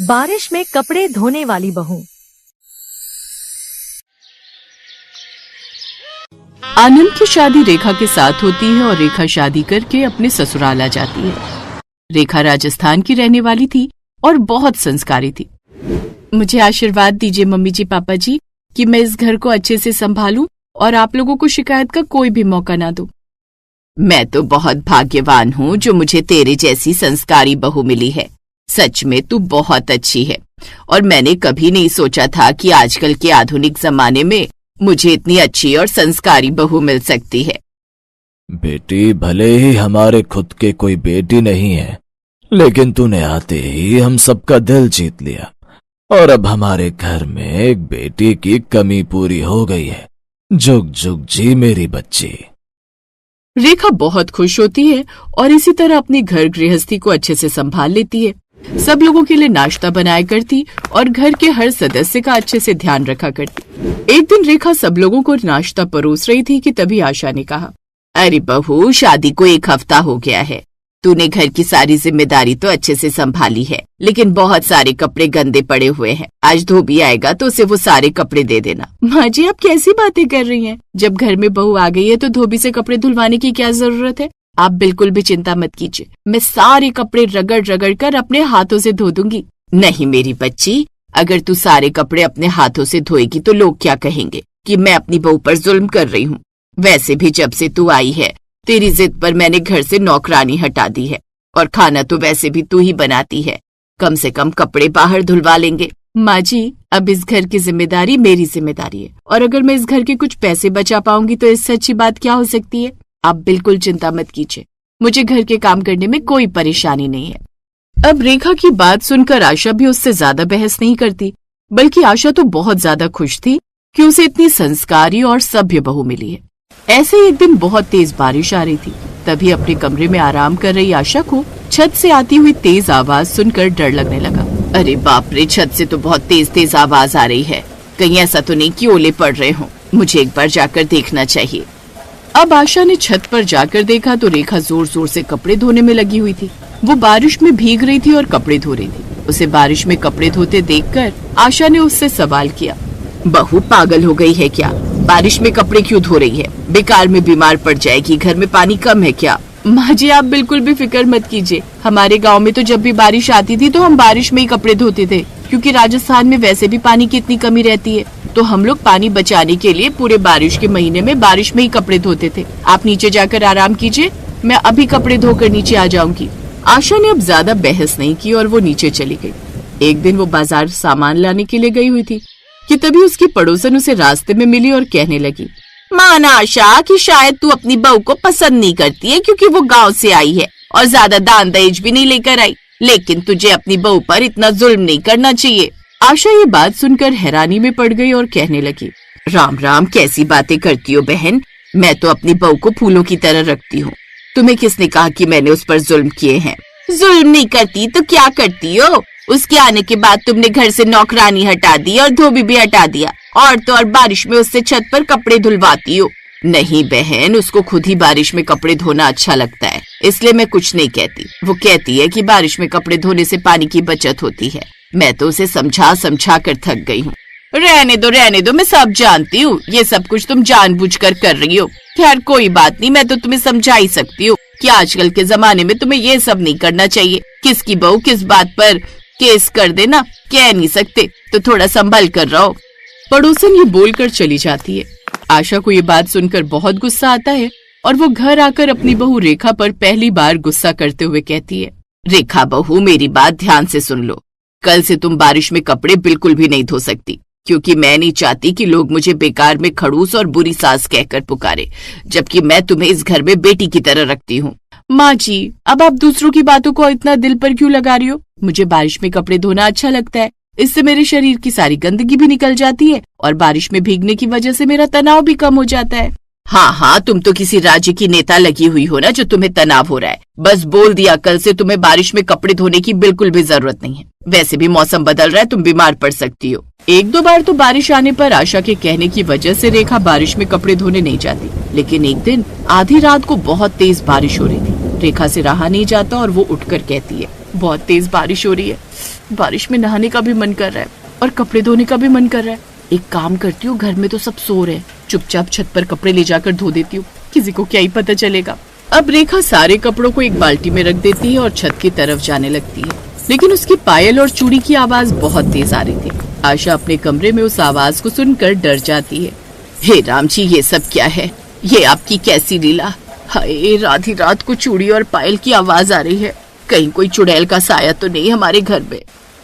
बारिश में कपड़े धोने वाली बहू। आनंद की शादी रेखा के साथ होती है और रेखा शादी करके अपने ससुराल आ जाती है। रेखा राजस्थान की रहने वाली थी और बहुत संस्कारी थी। मुझे आशीर्वाद दीजिए मम्मी जी पापा जी कि मैं इस घर को अच्छे से संभालूं और आप लोगों को शिकायत का कोई भी मौका ना दूं। मैं तो बहुत भाग्यवान हूँ जो मुझे तेरे जैसी संस्कारी बहू मिली है। सच में तू बहुत अच्छी है और मैंने कभी नहीं सोचा था कि आजकल के आधुनिक जमाने में मुझे इतनी अच्छी और संस्कारी बहू मिल सकती है। बेटी, भले ही हमारे खुद के कोई बेटी नहीं है, लेकिन तूने आते ही हम सबका दिल जीत लिया और अब हमारे घर में एक बेटी की कमी पूरी हो गई है। जुग जुग जी मेरी बच्ची। रेखा बहुत खुश होती है और इसी तरह अपनी घर गृहस्थी को अच्छे से संभाल लेती है। सब लोगों के लिए नाश्ता बनाया करती और घर के हर सदस्य का अच्छे से ध्यान रखा करती। एक दिन रेखा सब लोगों को नाश्ता परोस रही थी कि तभी आशा ने कहा, अरे बहू, शादी को 1 हफ्ता हो गया है। तूने घर की सारी जिम्मेदारी तो अच्छे से संभाली है, लेकिन बहुत सारे कपड़े गंदे पड़े हुए हैं। आज धोबी आएगा तो उसे वो सारे कपड़े दे देना। माँ जी, आप कैसी बातें कर रही हैं? जब घर में बहू आ गई है तो धोबी से कपड़े धुलवाने की क्या जरूरत है? आप बिल्कुल भी चिंता मत कीजिए, मैं सारे कपड़े रगड़ रगड़ कर अपने हाथों से धो दूंगी। नहीं मेरी बच्ची, अगर तू सारे कपड़े अपने हाथों से धोएगी तो लोग क्या कहेंगे कि मैं अपनी बहू पर जुल्म कर रही हूँ। वैसे भी जब से तू आई है तेरी जिद पर मैंने घर से नौकरानी हटा दी है और खाना तो वैसे भी तू ही बनाती है। कम से कम कपड़े बाहर धुलवा लेंगे। माँ जी, अब इस घर की जिम्मेदारी मेरी जिम्मेदारी है और अगर मैं इस घर के कुछ पैसे बचा पाऊंगी तो इससे अच्छी बात क्या हो सकती है। आप बिल्कुल चिंता मत कीजिए, मुझे घर के काम करने में कोई परेशानी नहीं है। अब रेखा की बात सुनकर आशा भी उससे ज्यादा बहस नहीं करती, बल्कि आशा तो बहुत ज्यादा खुश थी कि उसे इतनी संस्कारी और सभ्य बहू मिली है। ऐसे ही एक दिन बहुत तेज बारिश आ रही थी। तभी अपने कमरे में आराम कर रही आशा को छत से आती हुई तेज आवाज सुनकर डर लगने लगा। अरे बाप रे, छत से तो बहुत तेज तेज आवाज आ रही है। कहीं ऐसा तो नहीं कि ओले पड़ रहे हों। मुझे एक बार जाकर देखना चाहिए। अब आशा ने छत पर जाकर देखा तो रेखा जोर जोर से कपड़े धोने में लगी हुई थी। वो बारिश में भीग रही थी और कपड़े धो रही थी। उसे बारिश में कपड़े धोते देखकर आशा ने उससे सवाल किया, बहू पागल हो गई है क्या? बारिश में कपड़े क्यों धो रही है? बेकार में बीमार पड़ जाएगी। घर में पानी कम है क्या? माँ जी, आप बिल्कुल भी फिक्र मत कीजिए। हमारे गांव में तो जब भी बारिश आती थी तो हम बारिश में ही कपड़े धोते थे, क्योंकि राजस्थान में वैसे भी पानी की इतनी कमी रहती है। तो हम लोग पानी बचाने के लिए पूरे बारिश के महीने में बारिश में ही कपड़े धोते थे। आप नीचे जाकर आराम कीजिए, मैं अभी कपड़े धोकर नीचे आ जाऊंगी। आशा ने अब ज्यादा बहस नहीं की और वो नीचे चली गई। एक दिन वो बाजार सामान लाने के लिए गई हुई थी कि तभी उसकी पड़ोसन उसे रास्ते में मिली और कहने लगी, माना आशा कि शायद तू अपनी बहू को पसंद नहीं करती है क्योंकि वो गांव से आई है और ज्यादा दान दहेज भी नहीं लेकर आई, लेकिन तुझे अपनी बहू पर इतना जुल्म नहीं करना चाहिए। आशा ये बात सुनकर हैरानी में पड़ गई और कहने लगी, राम राम, कैसी बातें करती हो बहन? मैं तो अपनी बहू को फूलों की तरह रखती हूँ। तुम्हें किसने कहा कि मैंने उस पर जुल्म किए हैं? जुल्म नहीं करती तो क्या करती हो? उसके आने के बाद तुमने घर से नौकरानी हटा दी और धोबी भी हटा दिया और तो और बारिश में उससे छत पर कपड़े धुलवाती हो। नहीं बहन, उसको खुद ही बारिश में कपड़े धोना अच्छा लगता है, इसलिए मैं कुछ नहीं कहती। वो कहती है कि बारिश में कपड़े धोने से पानी की बचत होती है। मैं तो उसे समझा समझा कर थक गई हूँ। रहने दो, मैं सब जानती हूँ। ये सब कुछ तुम जानबूझकर कर रही हो। खैर कोई बात नहीं, मैं तो तुम्हें समझा ही सकती हूँ कि आजकल के जमाने में तुम्हें ये सब नहीं करना चाहिए। किसकी बहू किस बात पर केस कर देना कह नहीं सकते, तो थोड़ा संभल कर रहो। पड़ोसन ये बोलकर चली जाती है। आशा को ये बात सुनकर बहुत गुस्सा आता है और वो घर आकर अपनी बहू रेखा पर पहली बार गुस्सा करते हुए कहती है, रेखा बहू, मेरी बात ध्यान से सुन लो। कल से तुम बारिश में कपड़े बिल्कुल भी नहीं धो सकती, क्योंकि मैं नहीं चाहती कि लोग मुझे बेकार में खड़ूस और बुरी सास कहकर पुकारे, जबकि मैं तुम्हें इस घर में बेटी की तरह रखती हूँ। माँ जी, अब आप दूसरों की बातों को इतना दिल पर क्यों लगा रही हो? मुझे बारिश में कपड़े धोना अच्छा लगता है। इससे मेरे शरीर की सारी गंदगी भी निकल जाती है और बारिश में भीगने की वजह से मेरा तनाव भी कम हो जाता है। हाँ, तुम तो किसी राज्य की नेता लगी हुई हो ना, जो तुम्हें तनाव हो रहा है। बस बोल दिया, कल से तुम्हें बारिश में कपड़े धोने की बिल्कुल भी जरूरत नहीं है। वैसे भी मौसम बदल रहा है, तुम बीमार पड़ सकती हो। 1-2 बार तो बारिश आने पर आशा के कहने की वजह से रेखा बारिश में कपड़े धोने नहीं जाती, लेकिन एक दिन आधी रात को बहुत तेज बारिश हो रही थी। रेखा से रहा नहीं जाता और वो उठकर कहती है, बहुत तेज बारिश हो रही है, बारिश में नहाने का भी मन कर रहा है और कपड़े धोने का भी मन कर रहा है। एक काम करती हूँ, घर में तो सब सो रहे हैं, चुपचाप छत पर कपड़े ले जाकर धो देती हूँ, किसी को क्या ही पता चलेगा। अब रेखा सारे कपड़ों को एक बाल्टी में रख देती है और छत की तरफ जाने लगती है, लेकिन उसकी पायल और चूड़ी की आवाज बहुत तेज आ रही थी। आशा अपने कमरे में उस आवाज को सुनकर डर जाती है। हे राम जी, ये सब क्या है? ये आपकी कैसी लीला? हाय, रात ही रात को चूड़ी और पायल की आवाज आ रही है, कहीं कोई चुड़ैल का साया तो नहीं हमारे घर में।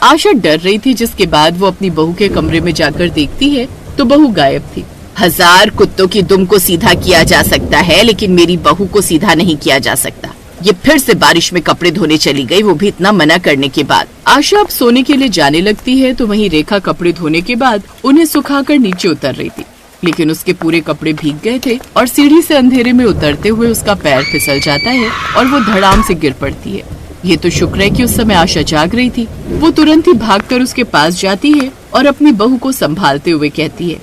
आशा डर रही थी, जिसके बाद वो अपनी बहू के कमरे में जाकर देखती है तो बहू गायब थी। 1000 कुत्तों की दुम को सीधा किया जा सकता है, लेकिन मेरी बहू को सीधा नहीं किया जा सकता। ये फिर से बारिश में कपड़े धोने चली गई, वो भी इतना मना करने के बाद। आशा अब सोने के लिए जाने लगती है तो वहीं रेखा कपड़े धोने के बाद उन्हें सुखाकर नीचे उतर रही थी, लेकिन उसके पूरे कपड़े भीग गए थे और सीढ़ी से अंधेरे में उतरते हुए उसका पैर फिसल जाता है और वो धड़ाम से गिर पड़ती है। ये तो शुक्र है कि उस समय आशा जाग रही थी। वो तुरंत ही भागकर उसके पास जाती है और अपनी बहू को संभालते हुए कहती है,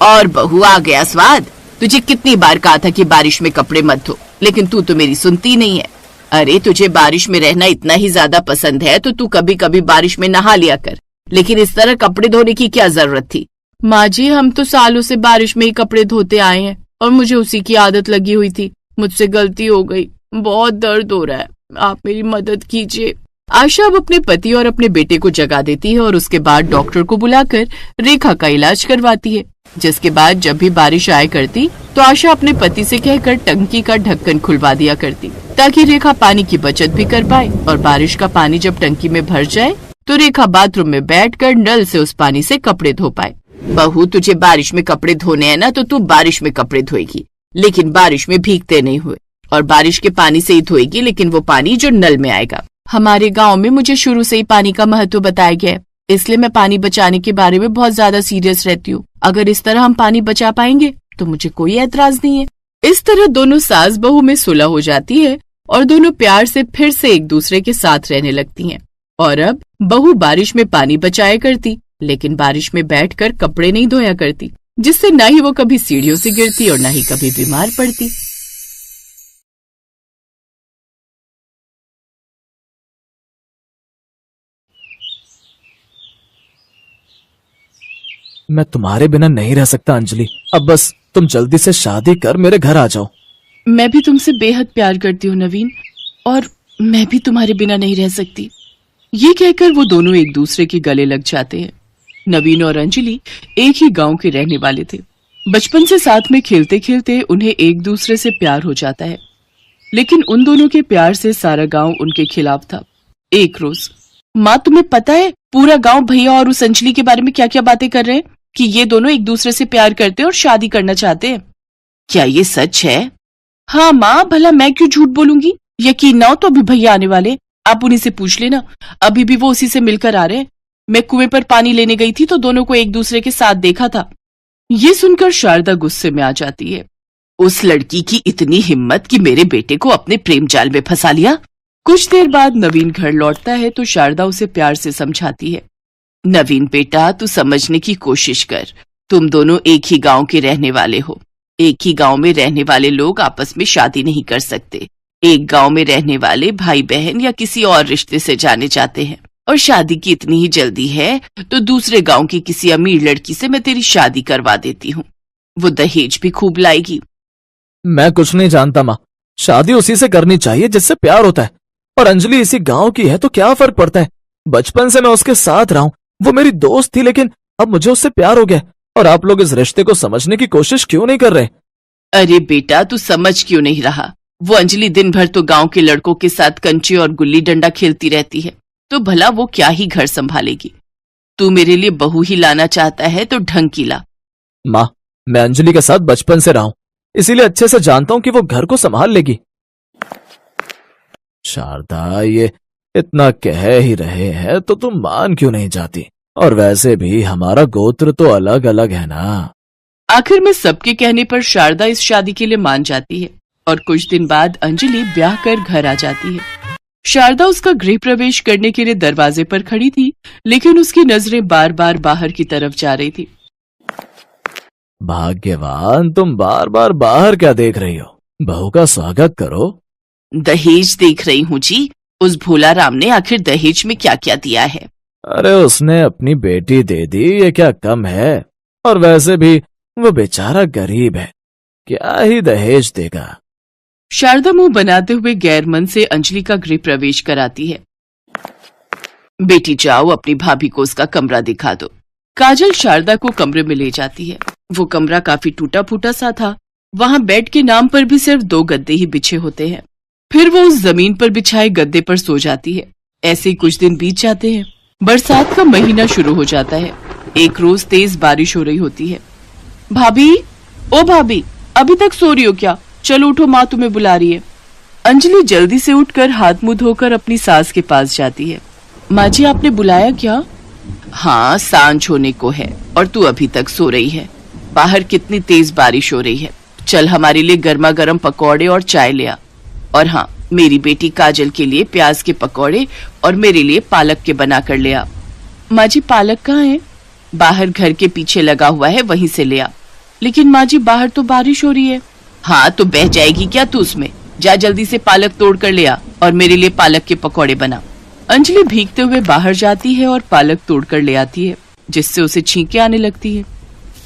और बहू, आ गया स्वाद? तुझे कितनी बार कहा था कि बारिश में कपड़े मत धो, लेकिन तू तो मेरी सुनती नहीं है। अरे, तुझे बारिश में रहना इतना ही ज्यादा पसंद है तो तू कभी कभी बारिश में नहा लिया कर, लेकिन इस तरह कपड़े धोने की क्या जरूरत थी? माँ जी, हम तो सालों से बारिश में ही कपड़े धोते आए हैं और मुझे उसी की आदत लगी हुई थी। मुझसे गलती हो गई, बहुत दर्द हो रहा है, आप मेरी मदद कीजिए। आशा अब अपने पति और अपने बेटे को जगा देती है और उसके बाद डॉक्टर को बुलाकर रेखा का इलाज करवाती है। जिसके बाद जब भी बारिश आया करती तो आशा अपने पति से कहकर टंकी का ढक्कन खुलवा दिया करती, ताकि रेखा पानी की बचत भी कर पाए। और बारिश का पानी जब टंकी में भर जाए तो रेखा बाथरूम में बैठकर नल से उस पानी से कपड़े धो पाए। बहू, तुझे बारिश में कपड़े धोने हैं ना, तो तू बारिश में कपड़े धोएगी, लेकिन बारिश में भीगते नहीं हुए, और बारिश के पानी से ही धोएगी, लेकिन वो पानी जो नल में आएगा। हमारे गांव में मुझे शुरू से ही पानी का महत्व बताया गया है, इसलिए मैं पानी बचाने के बारे में बहुत ज्यादा सीरियस रहती हूँ। अगर इस तरह हम पानी बचा पाएंगे तो मुझे कोई एतराज नहीं है। इस तरह दोनों सास बहू में सुलह हो जाती है और दोनों प्यार से फिर से एक दूसरे के साथ रहने लगती हैं। और अब बहू बारिश में पानी बचाया करती, लेकिन बारिश में बैठकर कपड़े नहीं धोया करती, जिससे न ही वो कभी सीढ़ियों से गिरती और न ही कभी बीमार पड़ती। मैं तुम्हारे बिना नहीं रह सकता अंजलि, अब बस तुम जल्दी से शादी कर मेरे घर आ जाओ। मैं भी तुमसे बेहद प्यार करती हूँ नवीन, और मैं भी तुम्हारे बिना नहीं रह सकती। ये कहकर वो दोनों एक दूसरे के गले लग जाते हैं। नवीन और अंजलि एक ही गांव के रहने वाले थे। बचपन से साथ में खेलते खेलते उन्हें एक दूसरे से प्यार हो जाता है, लेकिन उन दोनों के प्यार से सारा गांव उनके खिलाफ था। एक रोज, माँ, तुम्हें पता है पूरा गांव भैया और उस अंजलि के बारे में क्या क्या बातें कर रहे हैं, कि ये दोनों एक दूसरे से प्यार करते हैं और शादी करना चाहते हैं। क्या ये सच है? हाँ माँ, भला मैं क्यों झूठ बोलूंगी। यकीन ना हो तो अभी भैया आने वाले, आप उन्हीं से पूछ लेना, अभी भी वो उसी से मिलकर आ रहे हैं। मैं कुएं पर पानी लेने गई थी तो दोनों को एक दूसरे के साथ देखा था। ये सुनकर शारदा गुस्से में आ जाती है। उस लड़की की इतनी हिम्मत कि मेरे बेटे को अपने प्रेम जाल में फंसा लिया। कुछ देर बाद नवीन घर लौटता है तो शारदा उसे प्यार से समझाती है। नवीन बेटा, तू समझने की कोशिश कर, तुम दोनों एक ही गांव के रहने वाले हो। एक ही गांव में रहने वाले लोग आपस में शादी नहीं कर सकते। एक गांव में रहने वाले भाई बहन या किसी और रिश्ते से जाने चाहते हैं, और शादी की इतनी ही जल्दी है तो दूसरे गांव की किसी अमीर लड़की से मैं तेरी शादी करवा देती हूँ। वो दहेज भी खूब लाएगी। मैं कुछ नहीं जानता माँ, शादी उसी से करनी चाहिए जिससे प्यार होता है, और अंजलि इसी गांव की है तो क्या फर्क पड़ता है। बचपन से मैं उसके साथ रहा हूं, वो मेरी दोस्त थी, लेकिन अब मुझे उससे प्यार हो गया, और आप लोग इस रिश्ते को समझने की कोशिश क्यों नहीं कर रहे? अरे बेटा, तू समझ क्यों नहीं रहा? वो अंजलि दिन भर तो गांव के लड़कों के साथ कंचे और गुल्ली डंडा खेलती रहती है, तो भला वो क्या ही घर संभालेगी। तू मेरे लिए बहू ही लाना चाहता है तो ढंग की ला। माँ, मैं अंजलि के साथ बचपन से रहा हूं, इसीलिए अच्छे से जानता हूं कि वो घर को संभाल लेगी। शारदा, ये इतना कह ही रहे हैं तो तुम मान क्यों नहीं जाती? और वैसे भी हमारा गोत्र तो अलग अलग है ना। आखिर में सबके कहने पर शारदा इस शादी के लिए मान जाती है, और कुछ दिन बाद अंजलि ब्याह कर घर आ जाती है। शारदा उसका गृह प्रवेश करने के लिए दरवाजे पर खड़ी थी, लेकिन उसकी नजरें बार बार बाहर की तरफ जा रही थी। भाग्यवान, तुम बार बार बाहर क्या देख रही हो? बहू का स्वागत करो। दहेज देख रही हूँ जी। उस भोला राम ने आखिर दहेज में क्या क्या दिया है? अरे उसने अपनी बेटी दे दी, ये क्या कम है? और वैसे भी वो बेचारा गरीब है, क्या ही दहेज देगा। शारदा मुंह बनाते हुए गैर मन से अंजलि का गृह प्रवेश कराती है। बेटी जाओ, अपनी भाभी को उसका कमरा दिखा दो। काजल शारदा को कमरे में ले जाती है। वो कमरा काफी टूटा फूटा सा था। वहां बेड के नाम पर भी सिर्फ 2 गद्दे ही बिछे होते हैं। फिर वो उस जमीन पर बिछाए गद्दे पर सो जाती है। ऐसे ही कुछ दिन बीत जाते हैं। बरसात का महीना शुरू हो जाता है। एक रोज तेज बारिश हो रही होती है। भाभी, ओ भाभी, अभी तक सो रही हो क्या? चलो उठो, माँ तुम्हें बुला रही है। अंजलि जल्दी से उठकर हाथ मुंह धोकर अपनी सास के पास जाती है। माँ जी, आपने बुलाया क्या? हाँ, सांझ होने को है और तू अभी तक सो रही है। बाहर कितनी तेज बारिश हो रही है। चल हमारे लिए गर्मा गर्म पकौड़े और चाय ले आ। और हाँ, मेरी बेटी काजल के लिए प्याज के पकौड़े और मेरे लिए पालक के बना कर ले आ। माँ जी, पालक कहाँ है? बाहर घर के पीछे लगा हुआ है, वहीं से ले आ। लेकिन माँ जी, बाहर तो बारिश हो रही है। हाँ, तो बह जाएगी क्या तू उसमें? जा जल्दी से पालक तोड़ कर ले आ और मेरे लिए पालक के पकौड़े बना। अंजलि भीगते हुए बाहर जाती है और पालक तोड़ कर ले आती है, जिससे उसे छींके आने लगती है।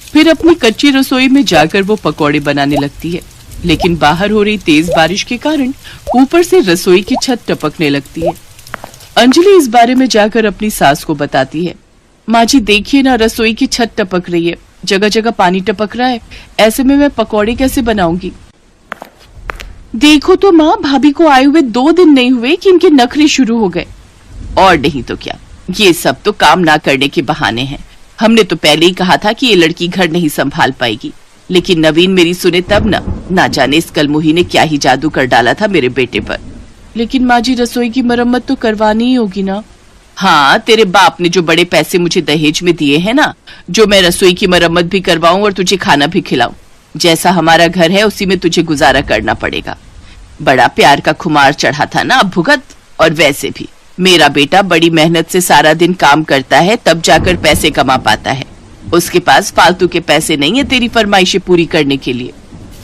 फिर अपनी कच्ची रसोई में जाकर वो पकौड़े बनाने लगती है। लेकिन बाहर हो रही तेज बारिश के कारण ऊपर से रसोई की छत टपकने लगती है। अंजलि इस बारे में जाकर अपनी सास को बताती है। माँ जी, देखिए ना, रसोई की छत टपक रही है, जगह जगह पानी टपक रहा है। ऐसे में मैं पकौड़े कैसे बनाऊंगी? देखो तो माँ, भाभी को आए हुए 2 दिन नहीं हुए कि इनके नखरे शुरू हो गए। और नहीं तो क्या, ये सब तो काम ना करने के बहाने हैं। हमने तो पहले ही कहा था कि ये लड़की घर नहीं संभाल पाएगी, लेकिन नवीन मेरी सुने तब ना जाने इस कलमुही ने क्या ही जादू कर डाला था मेरे बेटे पर। लेकिन माँ जी, रसोई की मरम्मत तो करवानी ही होगी ना? हाँ, तेरे बाप ने जो बड़े पैसे मुझे दहेज में दिए हैं ना, जो मैं रसोई की मरम्मत भी करवाऊं और तुझे खाना भी खिलाऊं। जैसा हमारा घर है उसी में तुझे गुजारा करना पड़ेगा। बड़ा प्यार का खुमार चढ़ा था ना, अब भुगत। और वैसे भी मेरा बेटा बड़ी मेहनत से सारा दिन काम करता है, तब जाकर पैसे कमा पाता है। उसके पास फालतू के पैसे नहीं है तेरी फरमाइशें पूरी करने के लिए।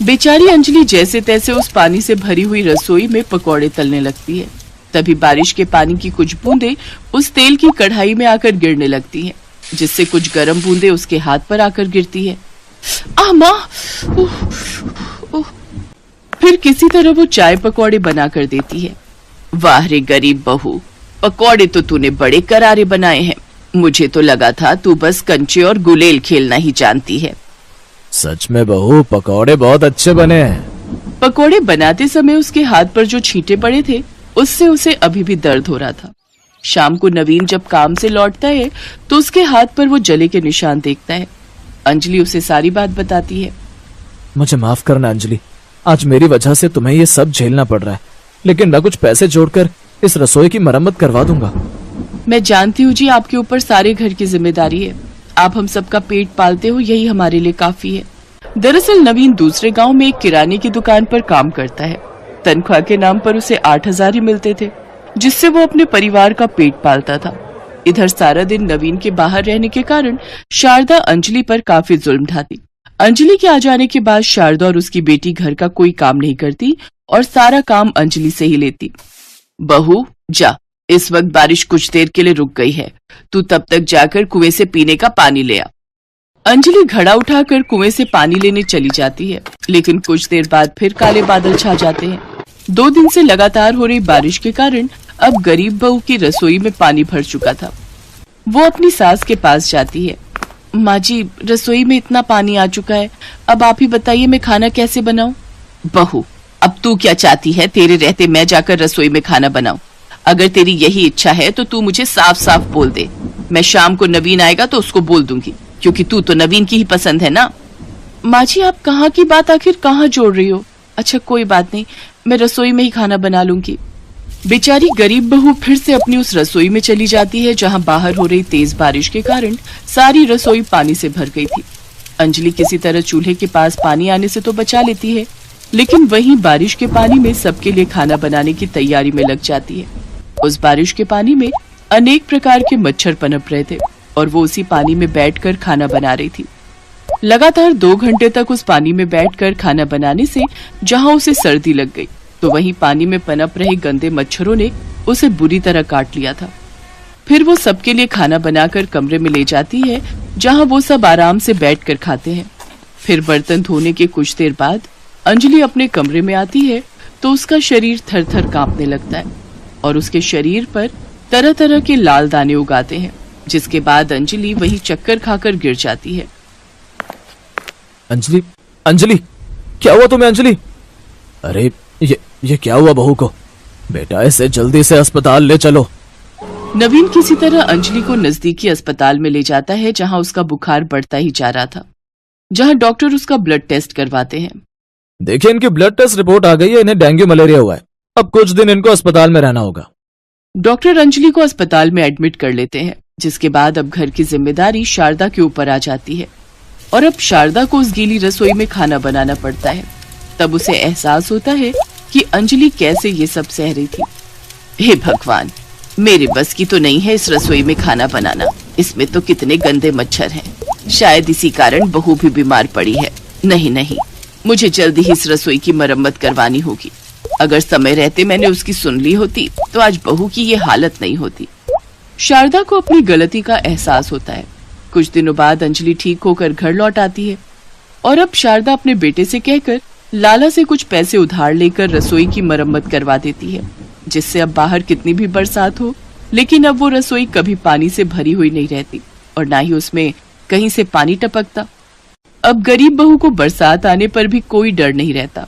बेचारी अंजलि जैसे तैसे उस पानी से भरी हुई रसोई में पकौड़े तलने लगती है। तभी बारिश के पानी की कुछ बूंदें उस तेल की कढ़ाई में आकर गिरने लगती हैं, जिससे कुछ गर्म बूंदें उसके हाथ पर आकर गिरती है। आह माँ! फिर किसी तरह वो चाय पकौड़े बना कर देती है। वाह रे गरीब बहू, पकौड़े तो तूने बड़े करारे बनाए हैं। मुझे तो लगा था तू बस कंचे और गुलेल खेलना ही जानती है। सच में बहू, पकौड़े बहुत अच्छे बने हैं। पकौड़े बनाते समय उसके हाथ पर जो छींटे पड़े थे, उससे उसे अभी भी दर्द हो रहा था। शाम को नवीन जब काम से लौटता है तो उसके हाथ पर वो जले के निशान देखता है। अंजलि उसे सारी बात बताती है। मुझे माफ करना अंजलि, आज मेरी वजह से तुम्हें ये सब झेलना पड़ रहा है, लेकिन मैं कुछ पैसे जोड़कर इस रसोई की मरम्मत करवा दूंगा। मैं जानती हूँ जी, आपके ऊपर सारे घर की जिम्मेदारी है। आप हम सबका पेट पालते हो, यही हमारे लिए काफी है। दरअसल नवीन दूसरे गांव में एक किराने की दुकान पर काम करता है। तनख्वाह के नाम पर उसे 8,000 ही मिलते थे, जिससे वो अपने परिवार का पेट पालता था। इधर सारा दिन नवीन के बाहर रहने के कारण शारदा अंजलि पर काफी जुल्म ढाती। अंजलि के आ जाने के बाद शारदा और उसकी बेटी घर का कोई काम नहीं करती और सारा काम अंजलि से ही लेती। बहू जा, इस वक्त बारिश कुछ देर के लिए रुक गई है, तू तब तक जाकर कुएं से पीने का पानी ले आ। अंजलि घड़ा उठाकर कुएं से पानी लेने चली जाती है, लेकिन कुछ देर बाद फिर काले बादल छा जाते हैं। 2 दिन से लगातार हो रही बारिश के कारण अब गरीब बहू की रसोई में पानी भर चुका था। वो अपनी सास के पास जाती है। माँ जी, रसोई में इतना पानी आ चुका है, अब आप ही बताइए मैं खाना कैसे बनाऊं? बहू, अब तू क्या चाहती है तेरे रहते मैं जाकर रसोई में खाना बनाऊं? अगर तेरी यही इच्छा है तो तू मुझे साफ साफ बोल दे। मैं शाम को नवीन आएगा तो उसको बोल दूंगी, क्योंकि तू तो नवीन की ही पसंद है ना। माँ जी, आप कहाँ की बात आखिर कहाँ जोड़ रही हो? अच्छा कोई बात नहीं, मैं रसोई में ही खाना बना लूंगी। बेचारी गरीब बहू फिर से अपनी उस रसोई में चली जाती है, जहाँ बाहर हो रही तेज बारिश के कारण सारी रसोई पानी से भर गई थी। अंजलि किसी तरह चूल्हे के पास पानी आने से तो बचा लेती है, लेकिन वहीं बारिश के पानी में सबके लिए खाना बनाने की तैयारी में लग जाती है। उस बारिश के पानी में अनेक प्रकार के मच्छर पनप रहे थे और वो उसी पानी में बैठकर खाना बना रही थी। लगातार 2 घंटे तक उस पानी में बैठकर खाना बनाने से जहाँ उसे सर्दी लग गई, तो वहीं पानी में पनप रहे गंदे मच्छरों ने उसे बुरी तरह काट लिया था। फिर वो सबके लिए खाना बनाकर कमरे में ले जाती है, जहाँ वो सब आराम से बैठकर खाते हैं। फिर बर्तन धोने के कुछ देर बाद अंजलि अपने कमरे में आती है तो उसका शरीर थर थर कांपने लगता है और उसके शरीर पर तरह तरह के लाल दाने उगाते हैं, जिसके बाद अंजलि वही चक्कर खाकर गिर जाती है। अंजलि, अंजलि, क्या हुआ तुम्हें अंजलि? अरे ये क्या हुआ बहू को? बेटा इसे जल्दी से अस्पताल ले चलो। नवीन किसी तरह अंजलि को नजदीकी अस्पताल में ले जाता है, जहां उसका बुखार बढ़ता ही जा रहा था, जहां डॉक्टर उसका ब्लड टेस्ट करवाते हैं। देखिए इनकी ब्लड टेस्ट रिपोर्ट आ गई है, इन्हें डेंगू मलेरिया हुआ है। अब कुछ दिन इनको अस्पताल में रहना होगा। डॉक्टर अंजलि को अस्पताल में एडमिट कर लेते हैं, जिसके बाद अब घर की जिम्मेदारी शारदा के ऊपर आ जाती है और अब शारदा को उस गीली रसोई में खाना बनाना पड़ता है। तब उसे एहसास होता है कि अंजलि कैसे ये सब सह रही थी। हे भगवान, मेरे बस की तो नहीं है इस रसोई में खाना बनाना। इसमें तो कितने गंदे मच्छर हैं। शायद इसी कारण बहू भी बीमार पड़ी है। नहीं, मुझे जल्दी ही इस रसोई की मरम्मत करवानी होगी। अगर समय रहते मैंने उसकी सुन ली होती तो आज बहू की ये हालत नहीं होती। शारदा को अपनी गलती का एहसास होता है। कुछ दिनों बाद अंजलि ठीक होकर घर लौट आती है और अब शारदा अपने बेटे से कहकर लाला से कुछ पैसे उधार लेकर रसोई की मरम्मत करवा देती है, जिससे अब बाहर कितनी भी बरसात हो, लेकिन अब वो रसोई कभी पानी से भरी हुई नहीं रहती और ना ही उसमें कहीं से पानी टपकता। अब गरीब बहू को बरसात आने पर भी कोई डर नहीं रहता।